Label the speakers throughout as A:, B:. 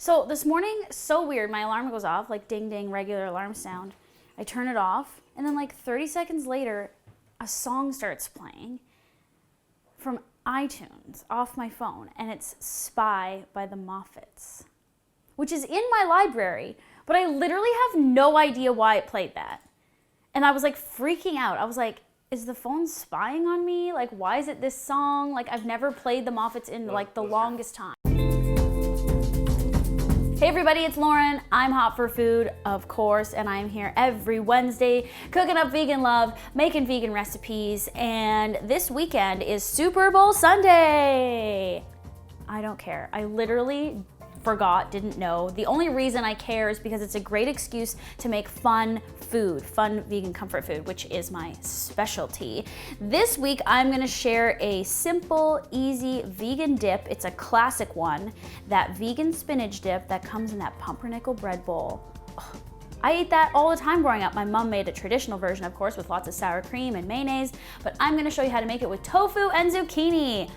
A: So this morning, so weird, my alarm goes off, like ding ding, regular alarm sound. I turn it off, and then like 30 seconds later, a song starts playing from iTunes off my phone, and it's Spy by the Moffats, which is in my library, but I literally have no idea why it played that. And I was like freaking out. I was like, is the phone spying on me? Like, why is it this song? Like, I've never played the Moffats in like the longest time. Hey everybody, it's Lauren. I'm Hot for Food, of course, and I'm here every Wednesday cooking up vegan love, making vegan recipes, and this weekend is Super Bowl Sunday. I don't care. I literally forgot, didn't know. The only reason I care is because it's a great excuse to make fun food, fun vegan comfort food, which is my specialty. This week, I'm gonna share a simple, easy vegan dip. It's a classic one, that vegan spinach dip that comes in that pumpernickel bread bowl. Ugh. I ate that all the time growing up. My mom made a traditional version, of course, with lots of sour cream and mayonnaise, but I'm gonna show you how to make it with tofu and zucchini.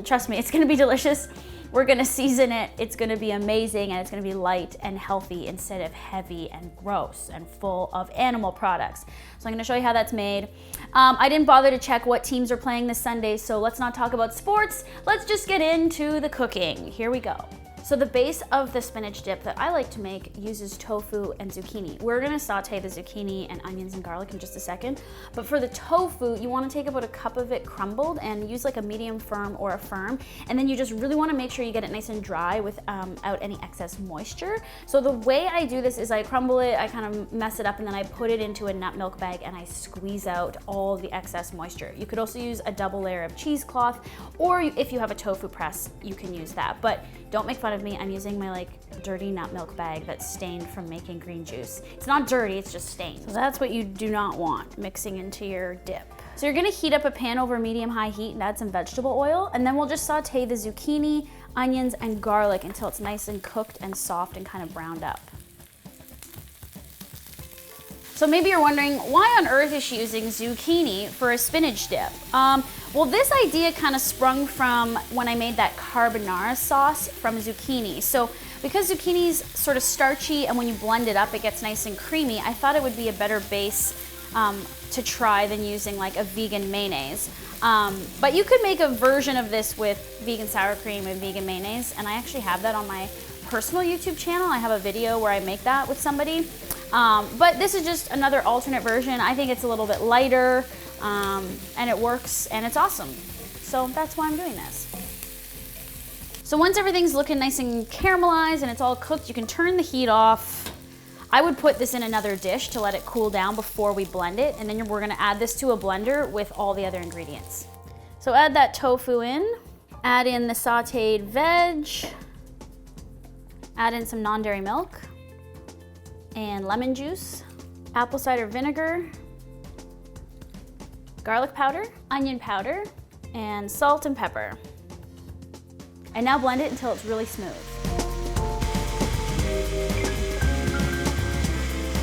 A: Trust me, it's gonna be delicious. We're gonna season it, it's gonna be amazing, and it's gonna be light and healthy instead of heavy and gross and full of animal products. So I'm gonna show you how that's made. I didn't bother to check what teams are playing this Sunday, so let's not talk about sports. Let's just get into the cooking. Here we go. So the base of the spinach dip that I like to make uses tofu and zucchini. We're gonna saute the zucchini and onions and garlic in just a second. But for the tofu, you wanna take about a cup of it crumbled and use like a medium firm or a firm. And then you just really wanna make sure you get it nice and dry without any excess moisture. So the way I do this is I crumble it, I kind of mess it up, and then I put it into a nut milk bag and I squeeze out all the excess moisture. You could also use a double layer of cheesecloth, or if you have a tofu press, you can use that. But don't make fun of me, I'm using my like dirty nut milk bag that's stained from making green juice. It's not dirty, it's just stained. So that's what you do not want mixing into your dip. So you're gonna heat up a pan over medium-high heat and add some vegetable oil, and then we'll just saute the zucchini, onions, and garlic until it's nice and cooked and soft and kind of browned up. So maybe you're wondering, why on earth is she using zucchini for a spinach dip? Well, this idea kind of sprung from when I made that carbonara sauce from zucchini. So because zucchini's sort of starchy and when you blend it up, it gets nice and creamy, I thought it would be a better base to try than using like a vegan mayonnaise. But you could make a version of this with vegan sour cream and vegan mayonnaise, and I actually have that on my personal YouTube channel. I have a video where I make that with somebody. But this is just another alternate version. I think it's a little bit lighter, and it works, and it's awesome. So that's why I'm doing this. So once everything's looking nice and caramelized and it's all cooked, you can turn the heat off. I would put this in another dish to let it cool down before we blend it, and then we're gonna add this to a blender with all the other ingredients. So add that tofu in, add in the sauteed veg, add in some non-dairy milk, and lemon juice, apple cider vinegar, garlic powder, onion powder, and salt and pepper. And now blend it until it's really smooth.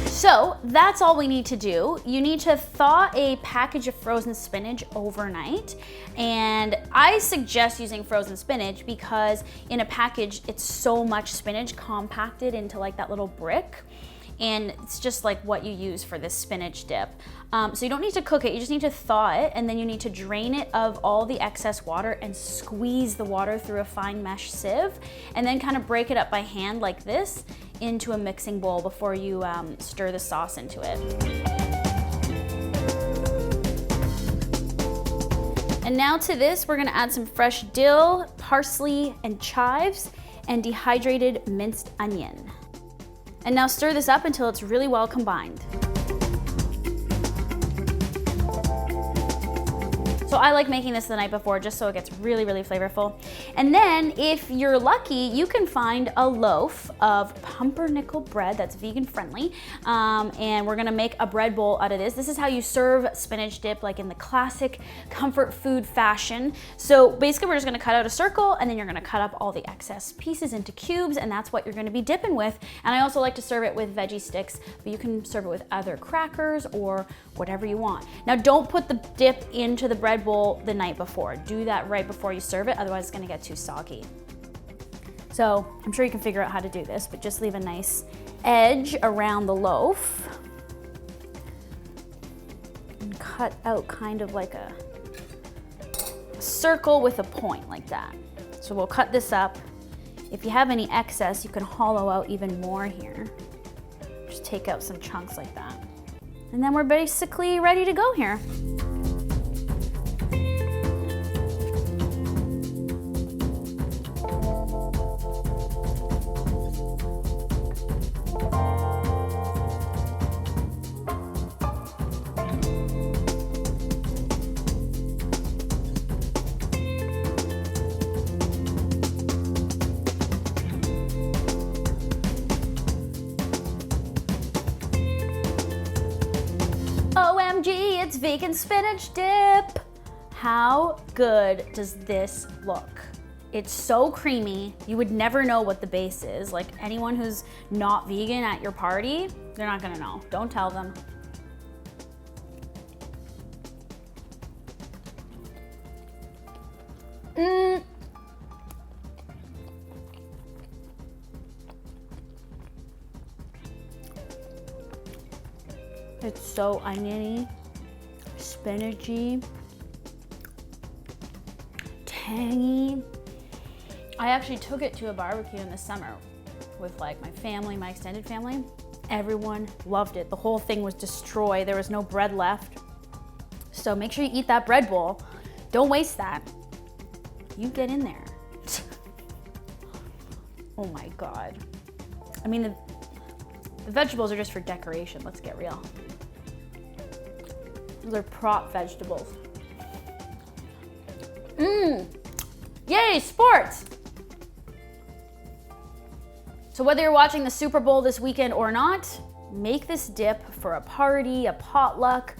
A: So that's all we need to do. You need to thaw a package of frozen spinach overnight. And I suggest using frozen spinach because in a package, it's so much spinach compacted into like that little brick. And it's just like what you use for this spinach dip. So you don't need to cook it, you just need to thaw it, and then you need to drain it of all the excess water and squeeze the water through a fine mesh sieve, and then kind of break it up by hand like this into a mixing bowl before you stir the sauce into it. And now to this, we're gonna add some fresh dill, parsley, and chives, and dehydrated minced onion. And now stir this up until it's really well combined. So I like making this the night before just so it gets really, really flavorful. And then if you're lucky, you can find a loaf of pumpernickel bread that's vegan friendly. And we're gonna make a bread bowl out of this. This is how you serve spinach dip, like in the classic comfort food fashion. So basically we're just gonna cut out a circle, and then you're gonna cut up all the excess pieces into cubes, and that's what you're gonna be dipping with. And I also like to serve it with veggie sticks, but you can serve it with other crackers or whatever you want. Now don't put the dip into the bread bowl the night before. Do that right before you serve it, otherwise it's gonna get too soggy. So I'm sure you can figure out how to do this, but just leave a nice edge around the loaf and cut out kind of like a circle with a point like that. So we'll cut this up. If you have any excess, you can hollow out even more here. Just take out some chunks like that. And then we're basically ready to go here. OMG, it's vegan spinach dip. How good does this look? It's so creamy. You would never know what the base is. Like anyone who's not vegan at your party, they're not gonna know. Don't tell them. It's so oniony, spinachy, tangy. I actually took it to a barbecue in the summer with like my family, my extended family. Everyone loved it. The whole thing was destroyed. There was no bread left. So make sure you eat that bread bowl. Don't waste that. You get in there. Oh my God. I mean, the vegetables are just for decoration. Let's get real. Those are prop vegetables. Yay, sports! So whether you're watching the Super Bowl this weekend or not, make this dip for a party, a potluck,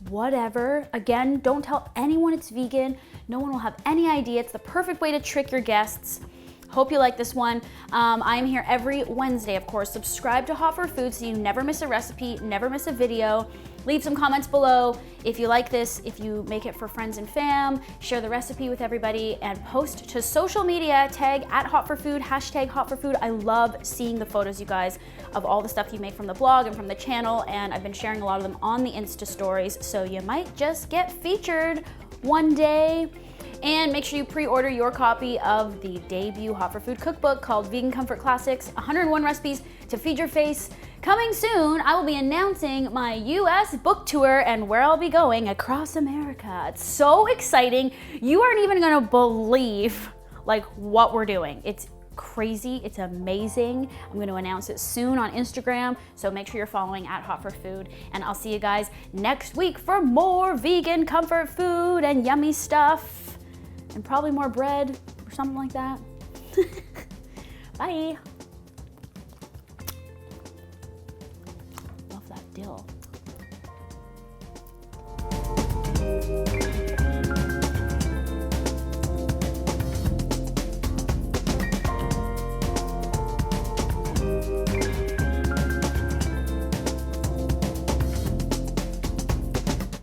A: whatever. Again, don't tell anyone it's vegan. No one will have any idea. It's the perfect way to trick your guests. Hope you like this one. I'm here every Wednesday, of course. Subscribe to Hot for Food so you never miss a recipe, never miss a video. Leave some comments below if you like this, if you make it for friends and fam, share the recipe with everybody, and post to social media, tag @HotForFood, #HotForFood. I love seeing the photos, you guys, of all the stuff you make from the blog and from the channel, and I've been sharing a lot of them on the Insta stories, so you might just get featured one day. And make sure you pre-order your copy of the debut Hot for Food cookbook called Vegan Comfort Classics, 101 Recipes to Feed Your Face. Coming soon, I will be announcing my US book tour and where I'll be going across America. It's so exciting. You aren't even gonna believe like what we're doing. It's crazy, it's amazing. I'm gonna announce it soon on Instagram, so make sure you're following @HotForFood, and I'll see you guys next week for more vegan comfort food and yummy stuff. And probably more bread or something like that. Bye. Love that dill.